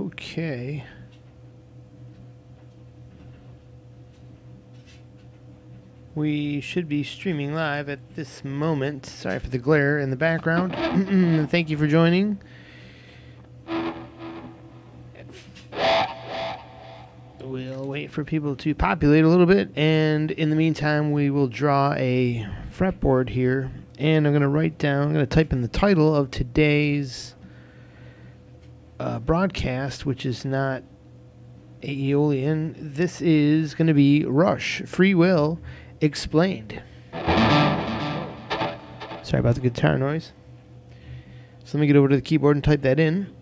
Okay. We should be streaming live at this moment. Sorry for the glare in the background. Thank you for joining. We'll wait for people to populate a little bit, and in the meantime, we will draw a fretboard here. And I'm going to type in the title of today's broadcast, which is not Aeolian. This is going to be Rush, Freewill, Explained. Sorry about the guitar noise. So let me get over to the keyboard and type that in.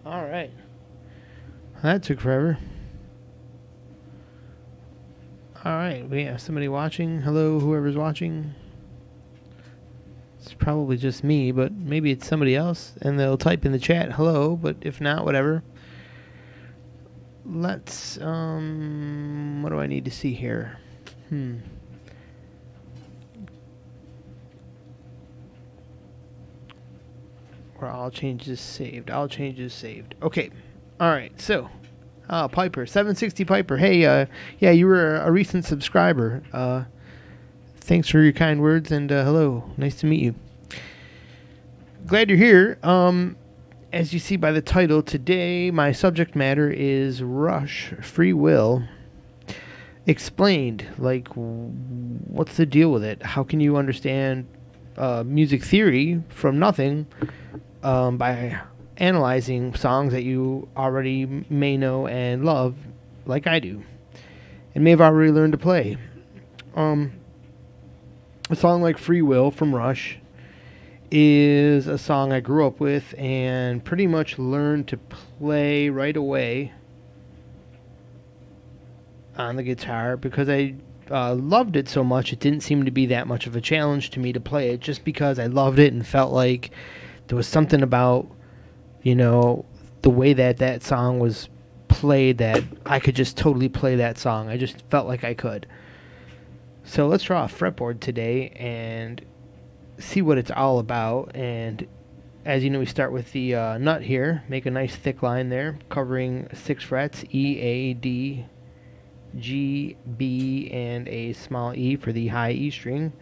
All right. That took forever. All right, we have somebody watching. Hello, whoever's watching. It's probably just me, but maybe it's somebody else, and they'll type in the chat hello, but if not, whatever. Let's, what do I need to see here? Where all changes saved. All changes saved. Okay. All right. So, Piper, 760 Piper. Hey, yeah, you were a recent subscriber. Thanks for your kind words, and hello. Nice to meet you. Glad you're here. As you see by the title, today my subject matter is Rush, Freewill, Explained. Like, what's the deal with it? How can you understand music theory from nothing by analyzing songs that you already may know and love, like I do, and may have already learned to play? A song like Freewill from Rush is a song I grew up with and pretty much learned to play right away on the guitar because I loved it so much. It didn't seem to be that much of a challenge to me to play it, just because I loved it and felt like there was something about, you know, the way that song was played that I could just totally play that song. I just felt like I could. So let's draw a fretboard today and see what it's all about. And as you know, we start with the nut here. Make a nice thick line there, covering 6 frets, E, A, D, G, B, and a small E for the high E string.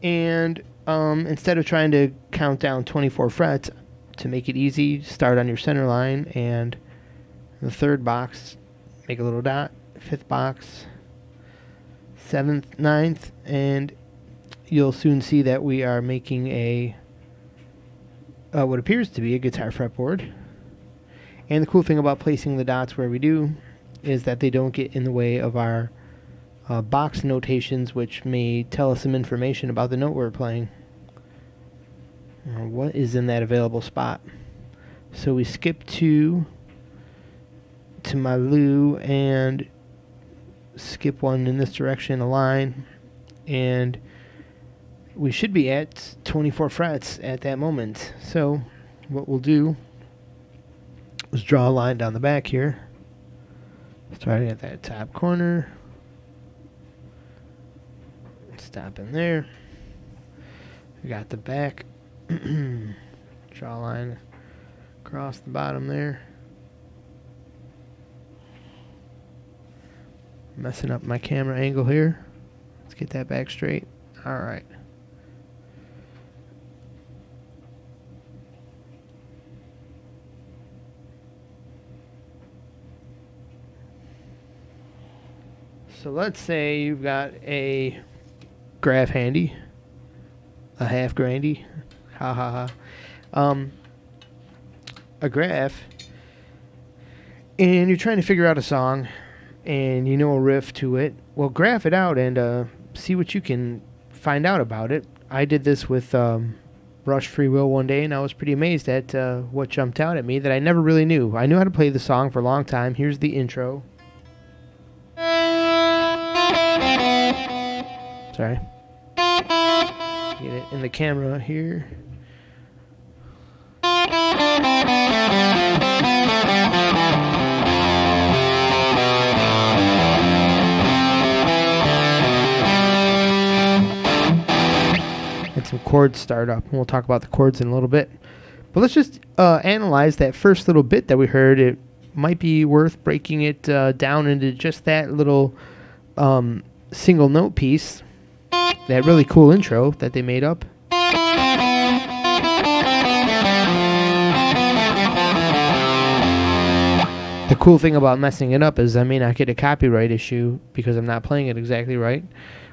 And instead of trying to count down 24 frets, to make it easy, start on your center line, and the 3rd box, make a little dot, 5th box, 7th, 9th, and you'll soon see that we are making a what appears to be a guitar fretboard. And the cool thing about placing the dots where we do is that they don't get in the way of our box notations, which may tell us some information about the note we're playing. What is in that available spot? So we skip to my Lou, and skip one in this direction, a line, and we should be at 24 frets at that moment. So what we'll do is draw a line down the back here, starting at that top corner, stop in there. We got the back, draw a line across the bottom there. Messing up my camera angle here. Let's get that back straight. Alright. So let's say you've got a graph handy, a half grandy, ha ha ha, a graph, and you're trying to figure out a song, and you know a riff to it. Well, graph it out and see what you can find out about it. I did this with Rush Freewill one day, and I was pretty amazed at what jumped out at me that I never really knew. I knew how to play the song for a long time. Here's the intro. Sorry. Get it in the camera here. And some chords start up, and we'll talk about the chords in a little bit. But let's just analyze that first little bit that we heard. It might be worth breaking it down into just that little single note piece. That really cool intro that they made up. The cool thing about messing it up is I may not get a copyright issue because I'm not playing it exactly right,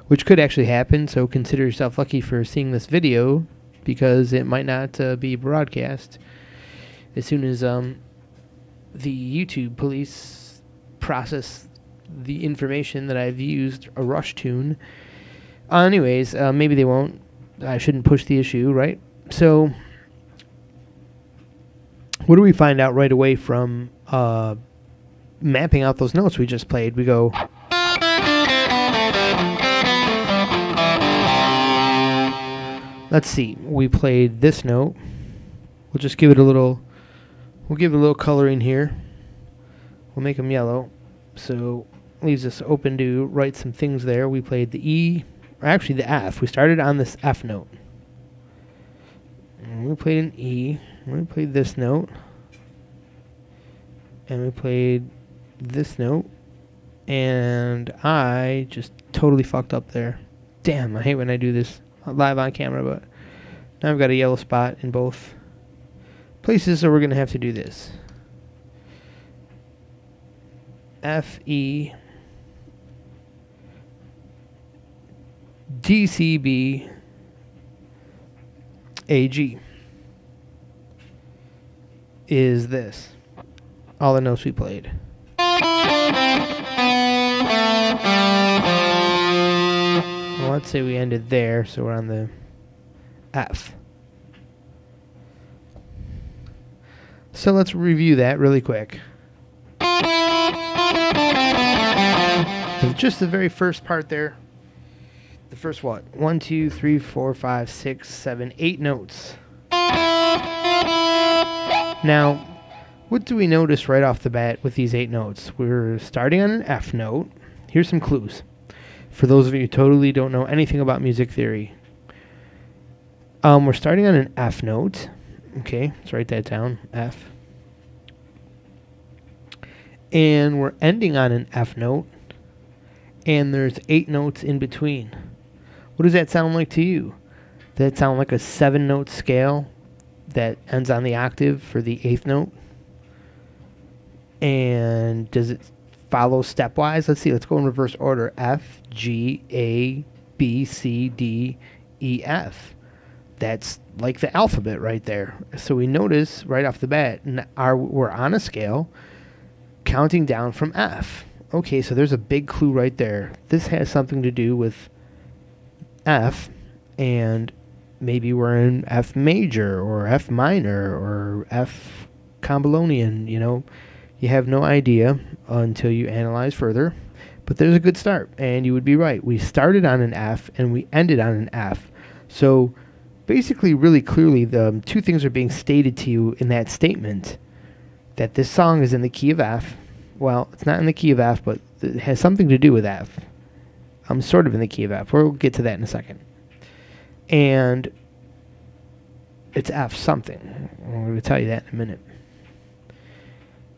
which could actually happen, so consider yourself lucky for seeing this video because it might not be broadcast as soon as the YouTube police process the information that I've used a Rush tune. Anyways, maybe they won't. I shouldn't push the issue, right? So, what do we find out right away from mapping out those notes we just played? We go, let's see, we played this note. We'll just give it a little, we'll give it a little coloring here. We'll make them yellow. So, leaves us open to write some things there. We played the E, or actually the F. We started on this F note. And we played an E. We played this note. And we played this note. And I just totally fucked up there. Damn, I hate when I do this live on camera, but now I've got a yellow spot in both places, so we're going to have to do this. F, E, D, C, B, A, G is this. All the notes we played. Well, let's say we ended there, so we're on the F. So let's review that really quick. So just the very first part there. The first what? 1, 2, 3, 4, 5, 6, 7, 8 notes. Now, what do we notice right off the bat with these 8 notes? We're starting on an F note. Here's some clues. For those of you who totally don't know anything about music theory. We're starting on an F note. Okay, let's write that down. F. And we're ending on an F note. And there's 8 notes in between. What does that sound like to you? Does that sound like a 7-note scale that ends on the octave for the 8th note? And does it follow stepwise? Let's see. Let's go in reverse order. F, G, A, B, C, D, E, F. That's like the alphabet right there. So we notice right off the bat, we're on a scale counting down from F. Okay, so there's a big clue right there. This has something to do with F, and maybe we're in F major or F minor or F combolonian, you know. You have no idea until you analyze further. But there's a good start, and you would be right. We started on an F, and we ended on an F. So basically, really clearly, the two things are being stated to you in that statement, that this song is in the key of F. Well, it's not in the key of F, but it has something to do with F. I'm sort of in the key of F. We'll get to that in a second. And it's F something. I'm going to tell you that in a minute.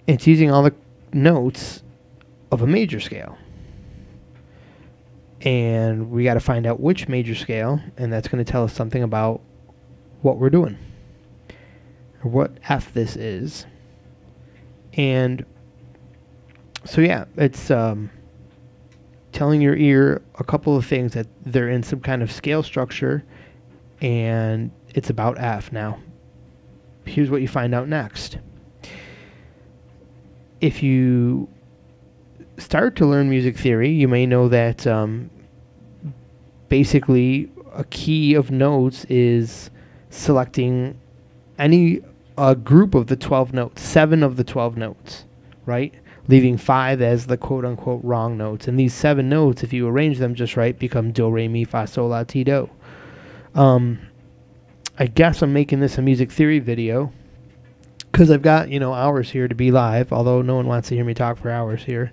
It's using all the notes of a major scale. And we got to find out which major scale, and that's going to tell us something about what we're doing, or what F this is. And so, yeah, it's telling your ear a couple of things, that they're in some kind of scale structure, and it's about F. Now, here's what you find out next. If you start to learn music theory, you may know that basically a key of notes is selecting any group of the 12 notes, 7 of the 12 notes, right? Leaving 5 as the quote-unquote wrong notes. And these 7 notes, if you arrange them just right, become do, re, mi, fa, sol, la, ti, do. I guess I'm making this a music theory video because I've got, hours here to be live, although no one wants to hear me talk for hours here.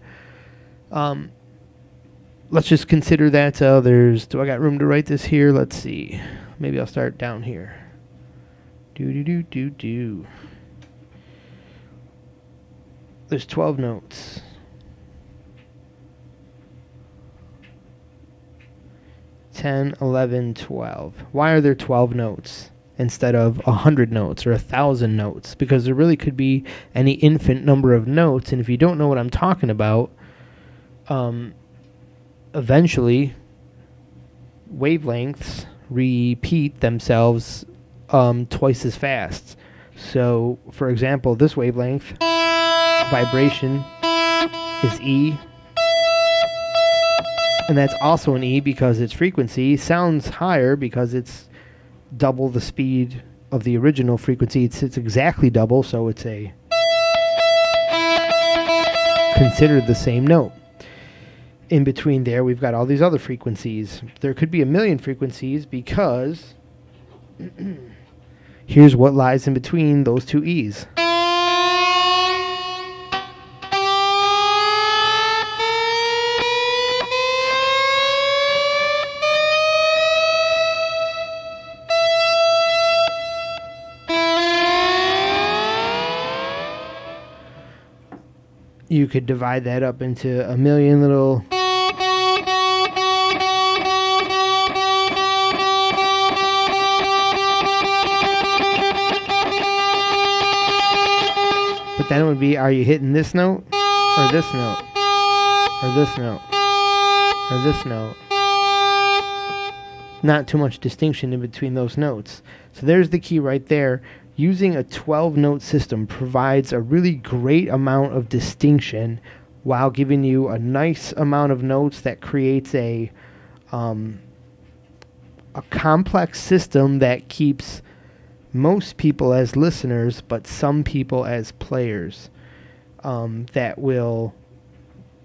Let's just consider that do I got room to write this here? Let's see. Maybe I'll start down here. Do. There's 12 notes. 10, 11, 12. Why are there 12 notes instead of 100 notes or 1,000 notes? Because there really could be any infinite number of notes, and if you don't know what I'm talking about, eventually wavelengths repeat themselves twice as fast. So, for example, this wavelength vibration is E, and that's also an E because its frequency sounds higher because it's double the speed of the original frequency. It's exactly double, so it's considered the same note. In between there, we've got all these other frequencies. There could be a million frequencies because here's what lies in between those two E's. You could divide that up into a million little but then it would be, are you hitting this note or this note or this note or this note? Not too much distinction in between those notes. So there's the key right there. Using a 12-note system provides a really great amount of distinction while giving you a nice amount of notes that creates a complex system that keeps most people as listeners, but some people as players, that will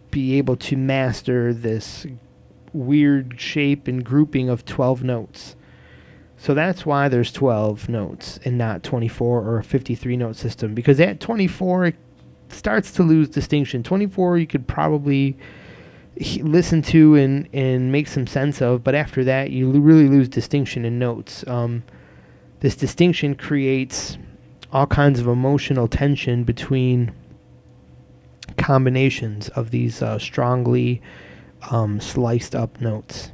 be able to master this weird shape and grouping of 12 notes. So that's why there's 12 notes and not 24 or a 53-note system, because at 24 it starts to lose distinction. 24 you could probably listen to and make some sense of, but after that you really lose distinction in notes. This distinction creates all kinds of emotional tension between combinations of these strongly sliced up notes.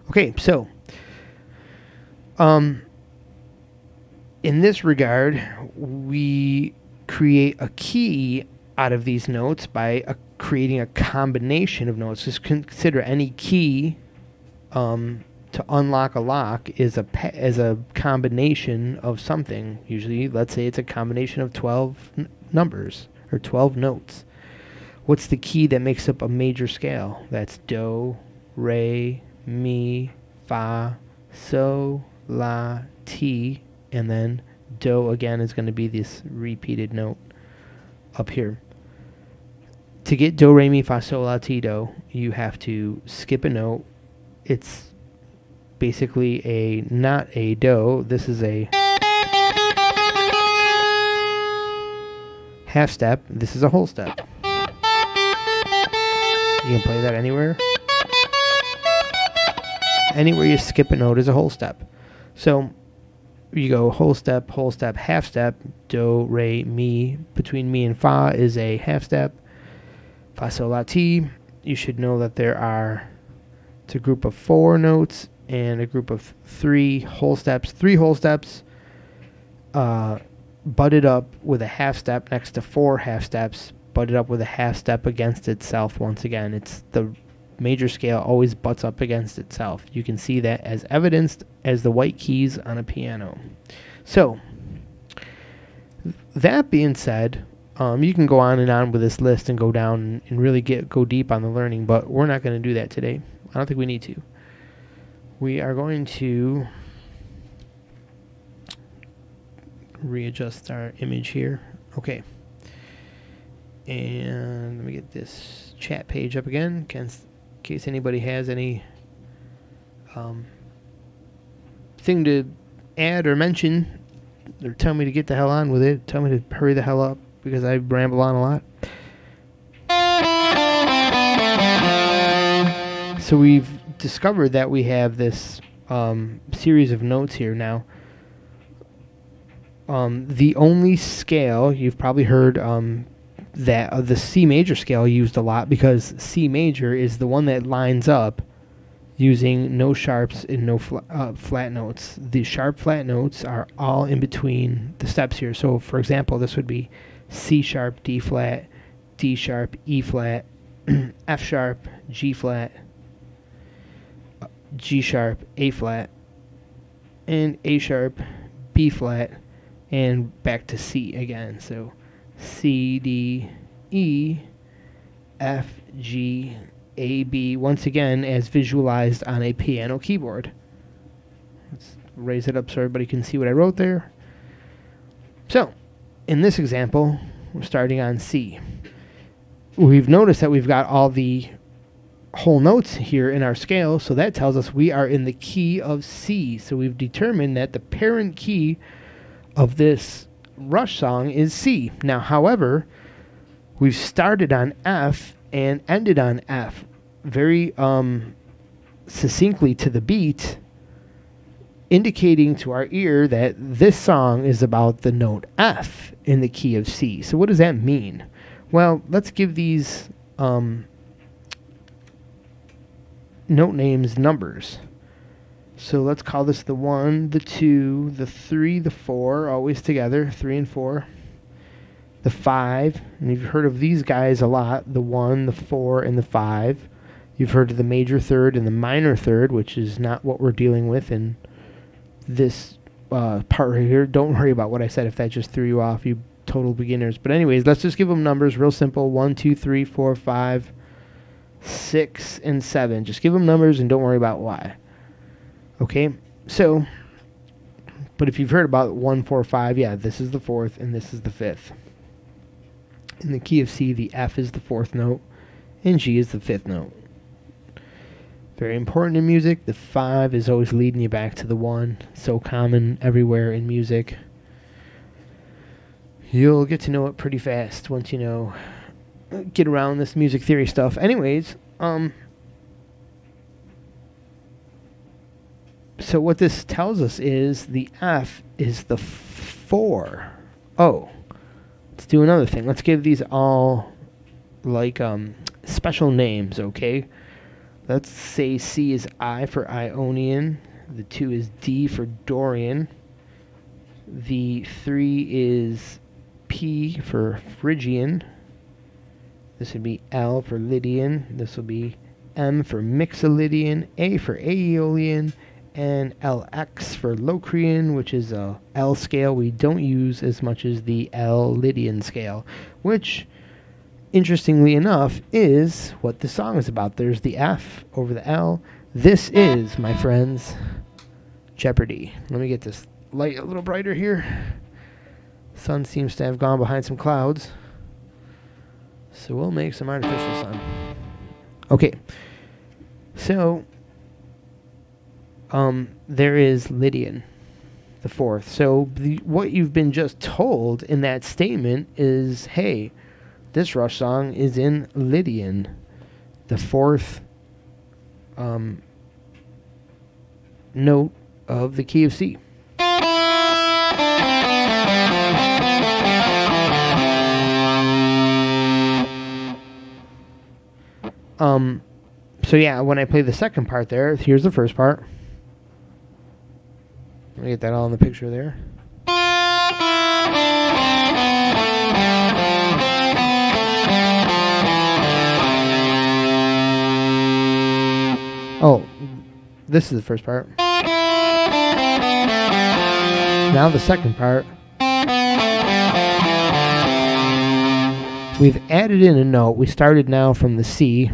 Okay, so in this regard, we create a key out of these notes by creating a combination of notes. Just consider any key to unlock a lock is a combination of something. Usually, let's say it's a combination of 12 numbers or 12 notes. What's the key that makes up a major scale? That's do, re, mi, fa, sol, la, ti, and then do again is going to be this repeated note up here. to get do, re, mi, fa, sol, la, ti, do, you have to skip a note. It's basically not a do. This is a half step. This is a whole step. You can play that anywhere. Anywhere you skip a note is a whole step. So you go whole step, half step, do, re, mi. Between mi and fa is a half step. Fa, sol, la, ti. You should know that it's a group of 4 notes and a group of 3 whole steps. 3 whole steps butted up with a half step next to 4 half steps, butted up with a half step against itself. Once again, it's the major scale always butts up against itself. You can see that as evidenced as the white keys on a piano. So, that being said, you can go on and on with this list and go down and really go deep on the learning, but we're not going to do that today. I don't think we need to. We are going to readjust our image here. Okay. And let me get this chat page up again in case anybody has any thing to add or mention, or tell me to get the hell on with it. Tell me to hurry the hell up because I ramble on a lot. So we've discovered that we have this series of notes here now. The only scale you've probably heard that the C major scale used a lot, because C major is the one that lines up using no sharps and no flat notes. The sharp flat notes are all in between the steps here. So for example, this would be C sharp, D flat, D sharp, E flat, F sharp, G flat, G sharp, A flat, and A sharp, B flat, and back to C again. So C, D, E, F, G, A, B, once again as visualized on a piano keyboard. Let's raise it up so everybody can see what I wrote there. So, in this example, we're starting on C. We've noticed that we've got all the whole notes here in our scale, so that tells us we are in the key of C. So we've determined that the parent key of this Rush song is C. Now, however, we've started on F and ended on F very succinctly to the beat, indicating to our ear that this song is about the note F in the key of C. So what does that mean? Well, let's give these note names numbers. So let's call this the 1, the 2, the 3, the 4, always together, 3 and 4. The 5, and you've heard of these guys a lot, the 1, the 4, and the 5. You've heard of the major third and the minor third, which is not what we're dealing with in this part right here. Don't worry about what I said if that just threw you off, you total beginners. But anyways, let's just give them numbers, real simple, 1, 2, 3, 4, 5, 6, and 7. Just give them numbers and don't worry about why. Okay, so, but if you've heard about 1, 4, 5, yeah, this is the 4th and this is the 5th. In the key of C, the F is the 4th note and G is the 5th note. Very important in music. The 5 is always leading you back to the 1. So common everywhere in music. You'll get to know it pretty fast once you know, get around this music theory stuff. Anyways, so what this tells us is the F is the 4. Oh, let's do another thing. Let's give these all like special names, okay? Let's say C is I for Ionian. The 2 is D for Dorian. The 3 is P for Phrygian. This would be L for Lydian. This will be M for Mixolydian. A for Aeolian. And LX for Locrian, which is a L scale we don't use as much as the L Lydian scale, which, interestingly enough, is what the song is about. There's the F over the L. This is, my friends, Jeopardy. Let me get this light a little brighter here. Sun seems to have gone behind some clouds. So we'll make some artificial sun. Okay. So, there is Lydian, the fourth. So what you've been just told in that statement is, hey, this Rush song is in Lydian, the fourth note of the key of C. So yeah, when I play the second part there, here's the first part. Let me get that all in the picture there. Oh, this is the first part. Now the second part. We've added in a note. We started now from the C.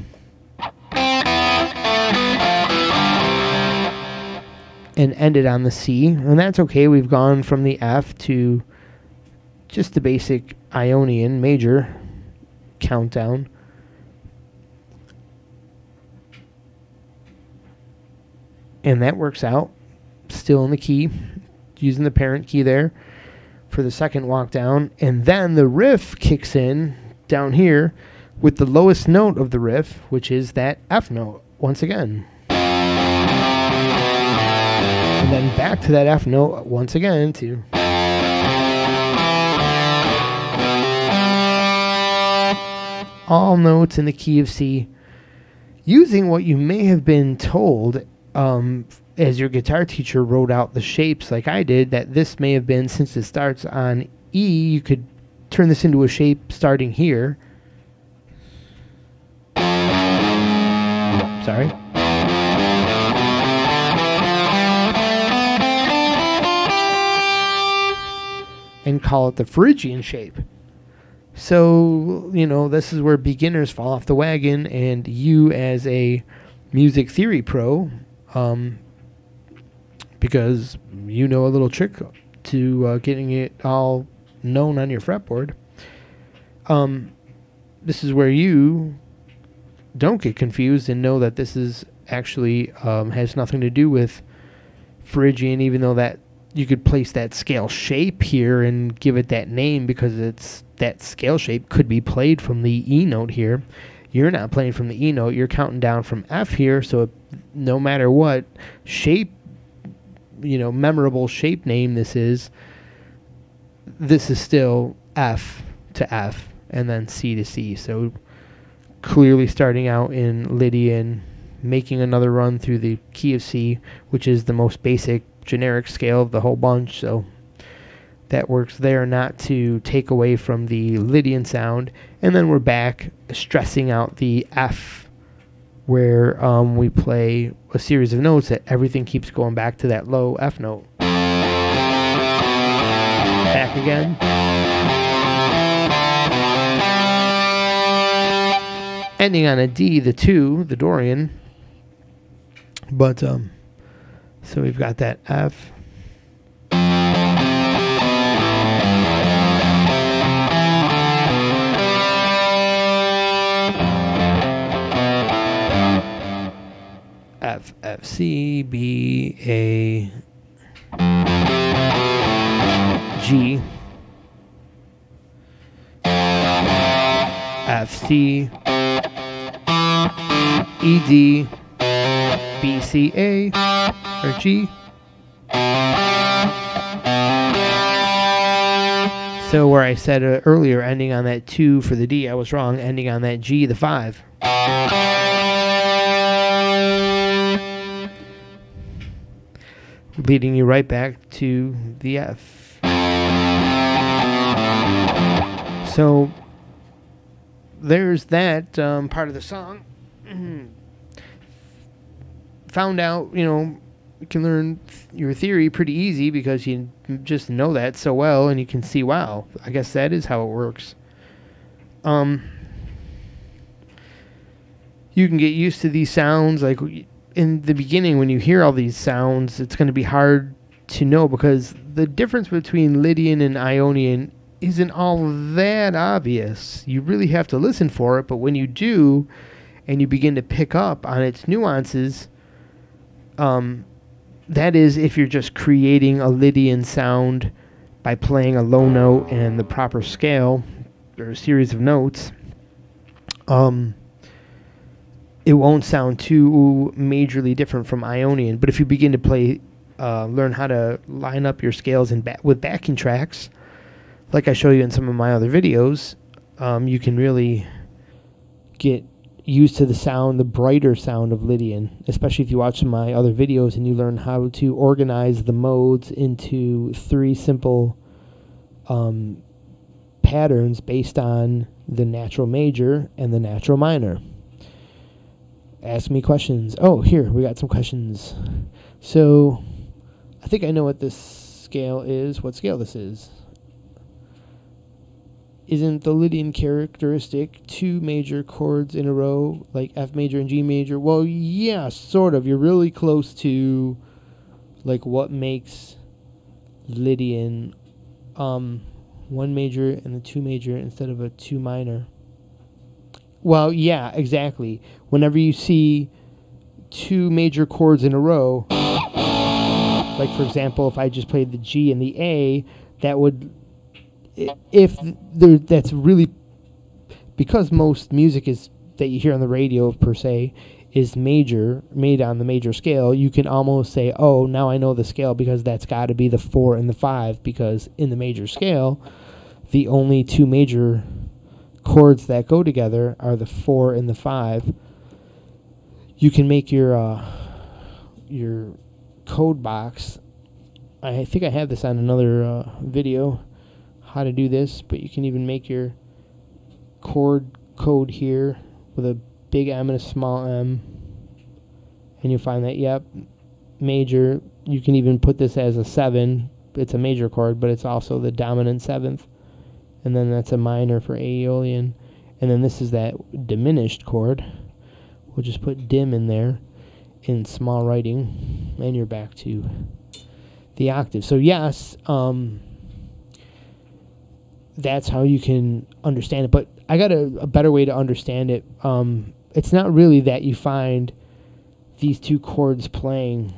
And ended on the C, and that's okay. We've gone from the F to just the basic Ionian major countdown. And that works out. Still in the key, using the parent key there for the second walk down. And then the riff kicks in down here with the lowest note of the riff, which is that F note once again. And then back to that F note once again to all notes in the key of C, using what you may have been told as your guitar teacher wrote out the shapes like I did, that this may have been, since it starts on E, you could turn this into a shape starting here. Sorry. And call it the Phrygian shape. So, you know, this is where beginners fall off the wagon, and you as a music theory pro, because you know a little trick to getting it all known on your fretboard, this is where you don't get confused and know that this is actually has nothing to do with Phrygian, even though that you could place that scale shape here and give it that name because it's that scale shape could be played from the E note here. You're not playing from the E note. You're counting down from F here. So no matter what shape, you know, memorable shape name this is still F to F and then C to C. So clearly starting out in Lydian, making another run through the key of C, which is the most basic generic scale of the whole bunch, so that works there, not to take away from the Lydian sound. And then we're back stressing out the F, where we play a series of notes that everything keeps going back to that low F note. Back again. Ending on a D, the 2, the Dorian. But so we've got that F. F, F, C, B, A, G, F, C, E, D, B, C, A, or G. So where I said earlier ending on that 2 for the D, I was wrong, ending on that G, the 5. Leading you right back to the F. So there's that part of the song. Found out, you know, you can learn your theory pretty easy because you just know that so well, and you can see, wow, I guess that is how it works. You can get used to these sounds. Like in the beginning, when you hear all these sounds, it's going to be hard to know because the difference between Lydian and Ionian isn't all that obvious. You really have to listen for it, but when you do, and you begin to pick up on its nuances, that is if you're just creating a Lydian sound by playing a low note and the proper scale, or a series of notes. It won't sound too majorly different from Ionian, but if you begin to play, learn how to line up your scales with backing tracks, like I show you in some of my other videos, you can really get used to the sound, the brighter sound of Lydian, especially if you watch some of my other videos and you learn how to organize the modes into 3 simple patterns based on the natural major and the natural minor. Ask me questions. Oh, here, we got some questions. So, I think I know what this scale is, what scale this is. Isn't the Lydian characteristic 2 major chords in a row, like F major and G major? Well, yeah, sort of. You're really close to, like, what makes Lydian 1 major and the 2 major instead of a 2 minor. Well, yeah, exactly. Whenever you see 2 major chords in a row, like, for example, if I just played the G and the A, that would... that's really, because most music is that you hear on the radio per se is major, made on the major scale, you can almost say, oh, now I know the scale because that's got to be the 4 and the 5, because in the major scale, the only 2 major chords that go together are the 4 and the 5. You can make your code box. I think I have this on another video, how to do this, but you can even make your chord code here with a big M and a small m, and you'll find that, yep, major. You can even put this as a 7. It's a major chord, but it's also the dominant 7th, and then that's a minor for Aeolian, and then this is that diminished chord. We'll just put dim in there in small writing, and you're back to the octave. So yes, that's how you can understand it. But I got a better way to understand it. It's not really that you find these 2 chords playing.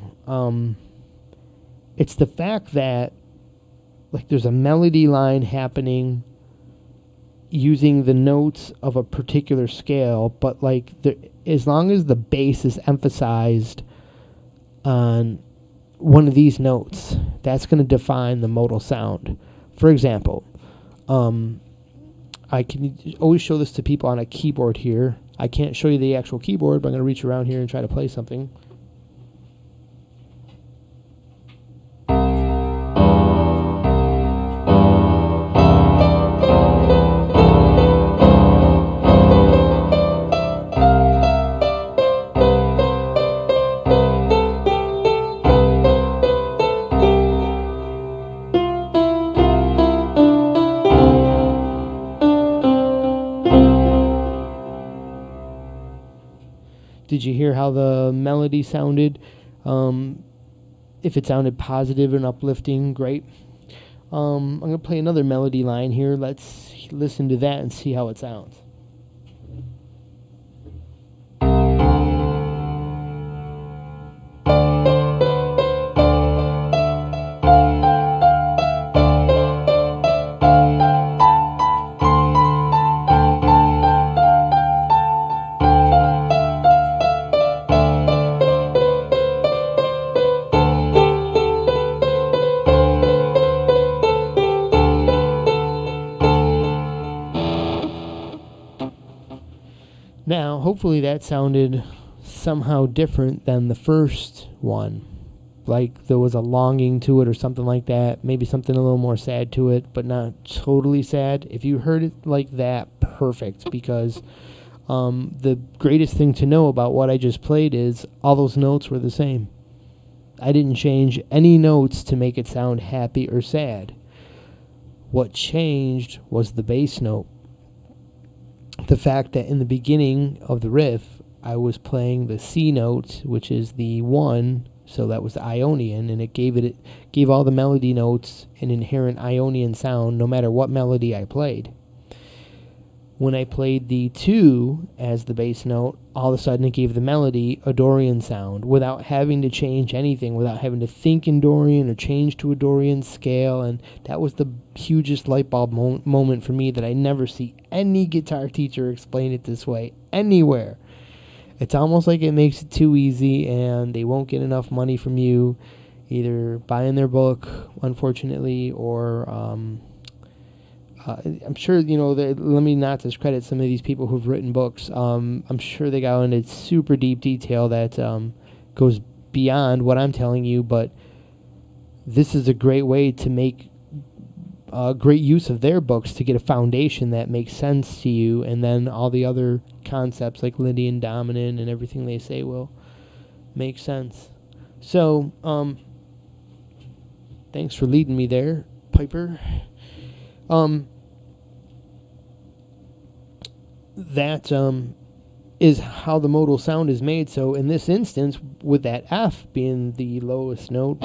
It's the fact that, like, there's a melody line happening using the notes of a particular scale, but, like, as long as the bass is emphasized on one of these notes, that's going to define the modal sound. For example, I can always show this to people on a keyboard here. I can't show you the actual keyboard, but I'm going to reach around here and try to play something. Did you hear how the melody sounded? If it sounded positive and uplifting, great. I'm going to play another melody line here. Let's listen to that and see how it sounds. Now, hopefully that sounded somehow different than the first one. Like there was a longing to it or something like that. Maybe something a little more sad to it, but not totally sad. If you heard it like that, perfect. Because the greatest thing to know about what I just played is all those notes were the same. I didn't change any notes to make it sound happy or sad. What changed was the bass note. The fact that in the beginning of the riff, I was playing the C note, which is the 1, So that was the Ionian, and it gave all the melody notes an inherent Ionian sound no matter what melody I played. When I played the 2 as the bass note, all of a sudden it gave the melody a Dorian sound without having to change anything, without having to think in Dorian or change to a Dorian scale. And that was the hugest light bulb moment for me that I never see any guitar teacher explain it this way anywhere. It's almost like it makes it too easy and they won't get enough money from you, either buying their book, unfortunately, or I'm sure, let me not discredit some of these people who've written books. I'm sure they go into super deep detail that goes beyond what I'm telling you, but this is a great way to make great use of their books to get a foundation that makes sense to you, and then all the other concepts like Lydian dominant and everything they say will make sense. So, thanks for leading me there, Piper. That is how the modal sound is made. So in this instance, with that F being the lowest note,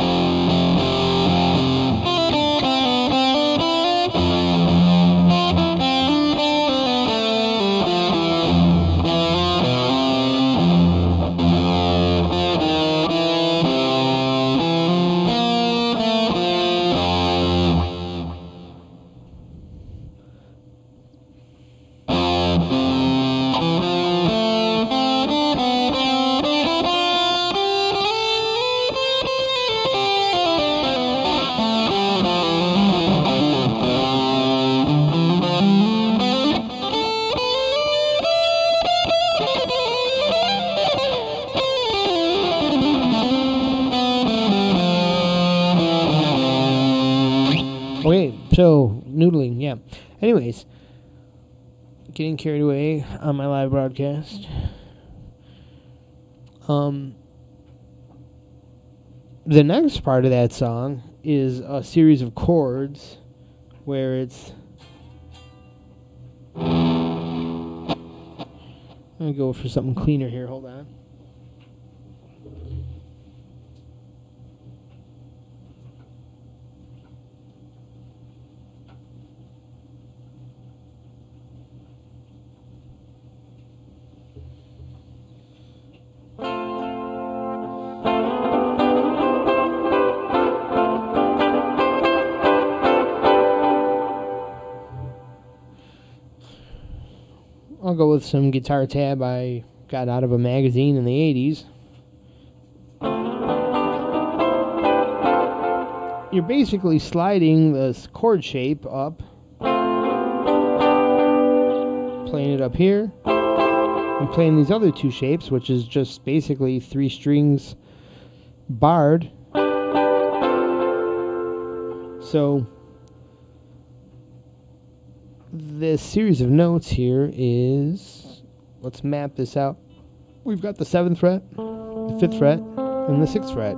okay, so noodling, yeah. Anyways, getting carried away on my live broadcast. The next part of that song is a series of chords where it's... I'm going to go for something cleaner here, hold on. I'll go with some guitar tab I got out of a magazine in the 80s. You're basically sliding this chord shape up, playing it up here, and playing these other two shapes, which is just basically 3 strings barred. So this series of notes here is, let's map this out. We've got the 7th fret, the 5th fret, and the 6th fret.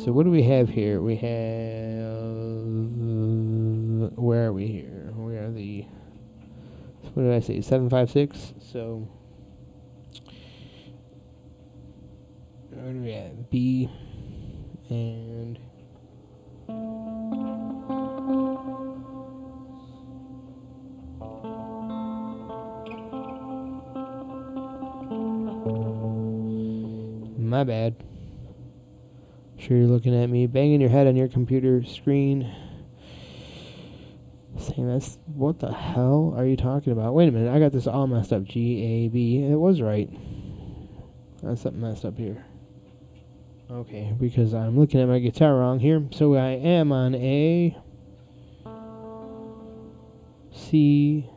So what do we have here? We have, where are we here? We are the, what did I say, 7, 5, 6? So, where do we have? B, and my bad. I'm sure you're looking at me, banging your head on your computer screen, saying that's, what the hell are you talking about? Wait a minute, I got this all messed up. G, A, B. It was right. That's something messed up here. Okay, because I'm looking at my guitar wrong here. So I am on A, C,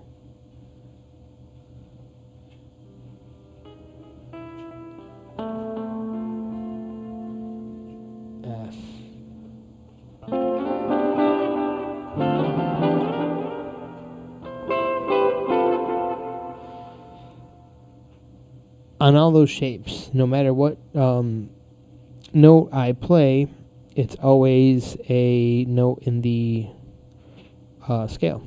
F. On all those shapes, no matter what note I play, it's always a note in the scale.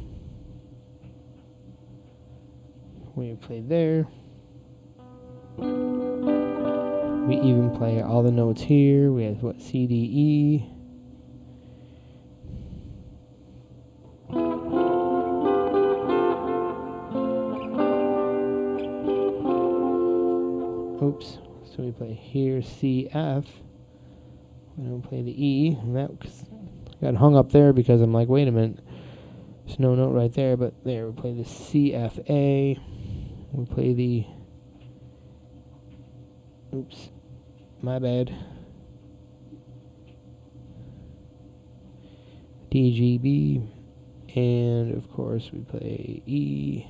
When you play there, We even play all the notes here. We have what, C, D, E. Oops. So we play here C, F. We don't play the E. And that got hung up there because I'm like, wait a minute. There's no note right there, but there. We play the C, F, A. We play the... Oops. My bad. D, G, B. And, of course, we play E,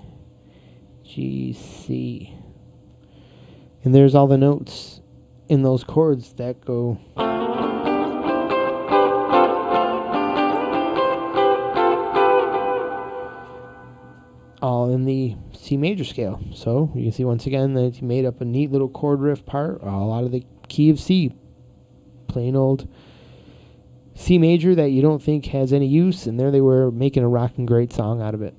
G, C. And there's all the notes in those chords that go... all in the C major scale. So you can see once again that he made up a neat little chord riff part all out of the key of C. Plain old C major that you don't think has any use, and there they were making a rockin' great song out of it.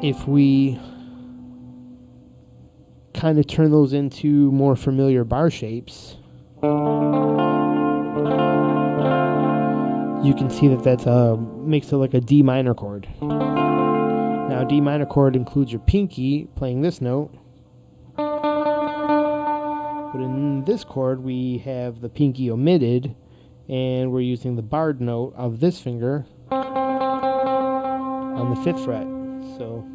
If we kind of turn those into more familiar bar shapes, you can see that that's makes it like a D minor chord. Now, D minor chord includes your pinky playing this note, but in this chord we have the pinky omitted, and we're using the barred note of this finger on the 5th fret. So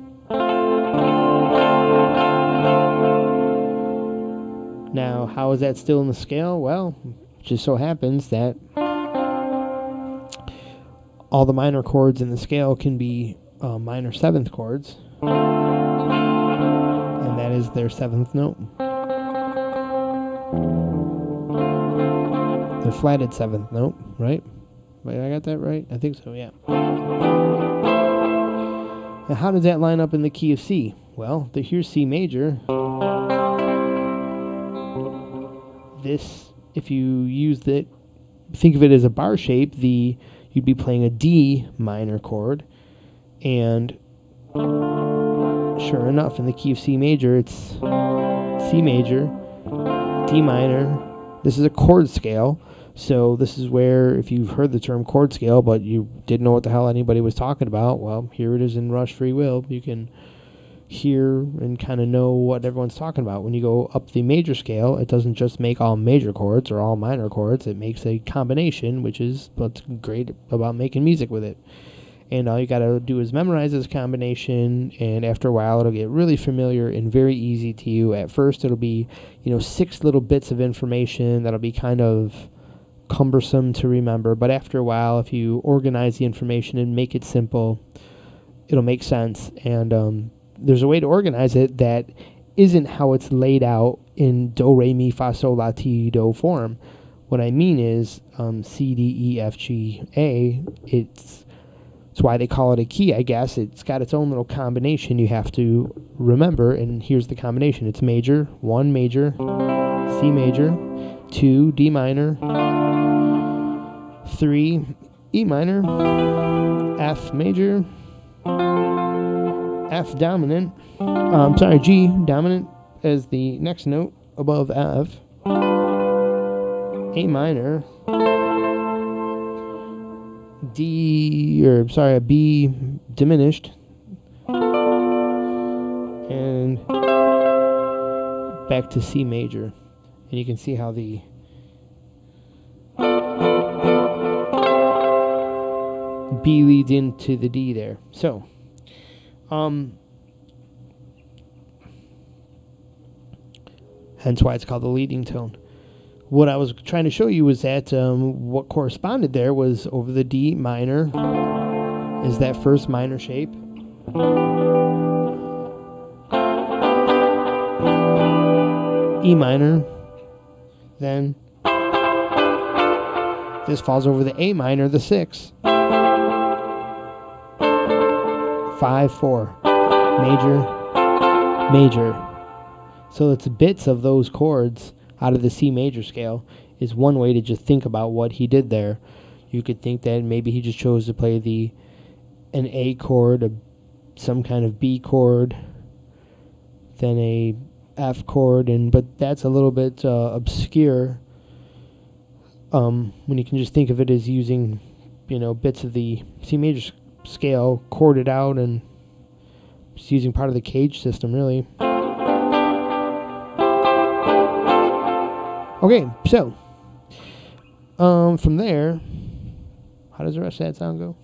now, how is that still in the scale? Well, it just so happens that all the minor chords in the scale can be minor 7th chords, and that is their 7th note. Their flatted 7th note, right? Wait, I got that right? I think so, yeah. Now, how does that line up in the key of C? Well, here's C major. This, if you use it, think of it as a bar shape, you'd be playing a D minor chord, and sure enough, in the key of C major, it's C major, D minor. This is a chord scale, so this is where, if you've heard the term chord scale, but you didn't know what the hell anybody was talking about, well, here it is in Rush Freewill. You can hear and kind of know what everyone's talking about. When you go up the major scale, it doesn't just make all major chords or all minor chords. It makes a combination, which is what's great about making music with it. And all you got to do is memorize this combination, and after a while it'll get really familiar and very easy to you. At first it'll be, 6 little bits of information that'll be kind of cumbersome to remember, but after a while, if you organize the information and make it simple, it'll make sense. And there's a way to organize it that isn't how it's laid out in do, re, mi, fa, sol, la, ti, do form. What I mean is C, D, E, F, G, A. It's why they call it a key, I guess. It's got its own little combination you have to remember, and here's the combination. It's major, 1 major, C major, 2 D minor, 3 E minor, F major, F dominant, G dominant as the next note above F, A minor, a B diminished, and back to C major. And you can see how the B leads into the D there. So, hence why it's called the leading tone. What I was trying to show you was that what corresponded there was over the D minor is that first minor shape. E minor. Then this falls over the A minor, the 6. 5, 4. Major, major. So it's bits of those chords out of the C major scale is one way to just think about what he did there. You could think that maybe he just chose to play an A chord, some kind of B chord, then a F chord, but that's a little bit obscure. When you can just think of it as using, bits of the C major scale chorded out and just using part of the cage system, really. Okay, so from there, how does the rest of that sound go?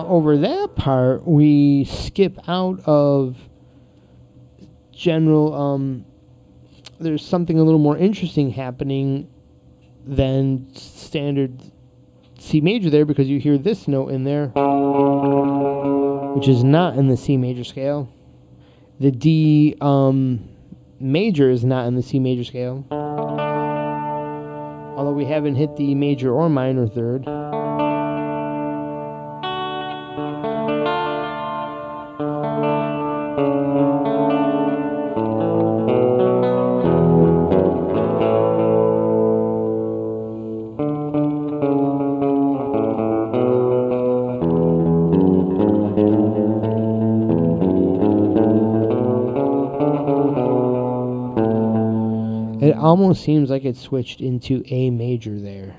Over that part, we skip out of general. There's something a little more interesting happening than standard C major there, because you hear this note in there, which is not in the C major scale. The D major is not in the C major scale, although we haven't hit the major or minor third. It almost seems like it switched into A major there.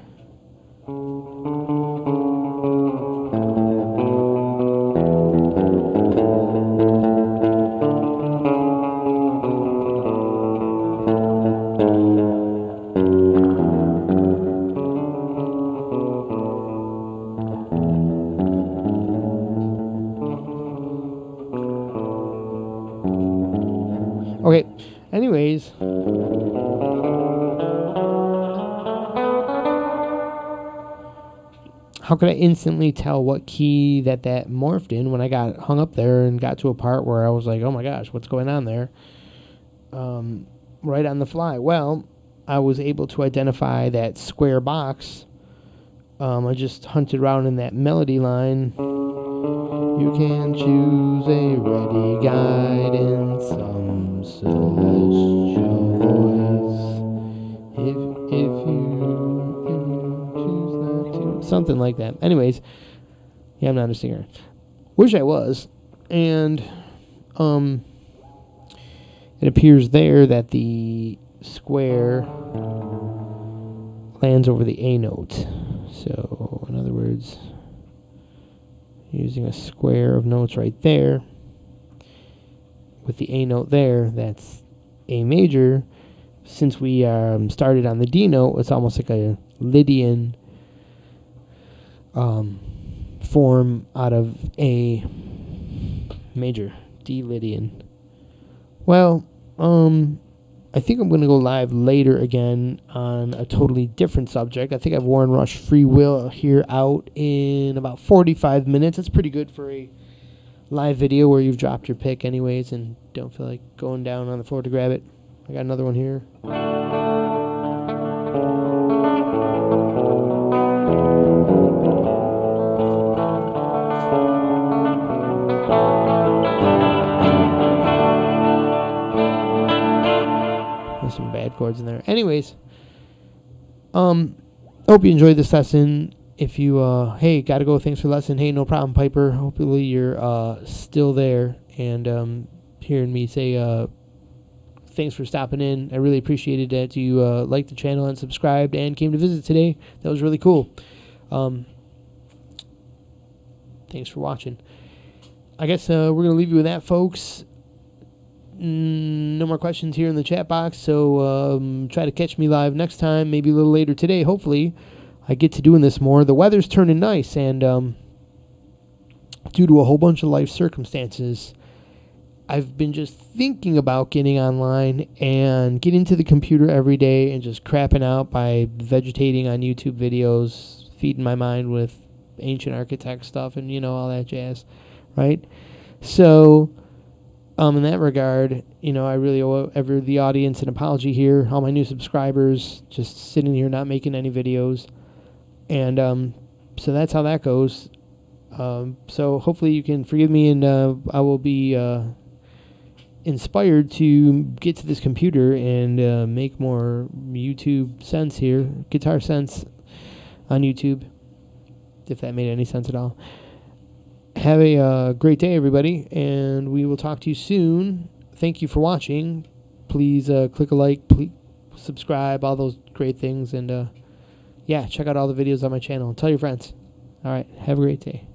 Okay, anyways. How could I instantly tell what key that morphed in when I got hung up there and got to a part where I was like, oh my gosh, what's going on there? Right on the fly. Well, I was able to identify that square box. I just hunted around in that melody line. You can choose a ready guide in some celestial voice. If you choose not to. Something like that. Anyways, yeah, I'm not a singer. Wish I was. And it appears there that the square lands over the A note. So, in other words, using a square of notes right there, with the A note there, that's A major. Since we started on the D note, it's almost like a Lydian form out of A major, D Lydian. Well, I think I'm going to go live later again on a totally different subject. I think I've Warren Rush Freewill here out in about 45 minutes. That's pretty good for a live video where you've dropped your pick anyways and don't feel like going down on the floor to grab it. I got another one here. Some bad chords in there. Anyways, hope you enjoyed this lesson. If you, hey, gotta go, thanks for the lesson. Hey, no problem, Piper. Hopefully you're still there and hearing me say thanks for stopping in. I really appreciated that you liked the channel and subscribed and came to visit today. That was really cool. Thanks for watching. I guess we're going to leave you with that, folks. No more questions here in the chat box, so try to catch me live next time, maybe a little later today. Hopefully I get to doing this more. The weather's turning nice, and due to a whole bunch of life circumstances, I've been just thinking about getting online and getting to the computer every day and just crapping out by vegetating on YouTube videos, feeding my mind with ancient architect stuff and, all that jazz, right? So, in that regard, I really owe the audience an apology here. All my new subscribers just sitting here not making any videos. And so that's how that goes. So hopefully you can forgive me, and I will be inspired to get to this computer and make more YouTube sense here, guitar sense on YouTube, if that made any sense at all. Have a great day, everybody, and we will talk to you soon. Thank you for watching. Please click a like, please subscribe, all those great things, and yeah, check out all the videos on my channel. Tell your friends. All right, have a great day.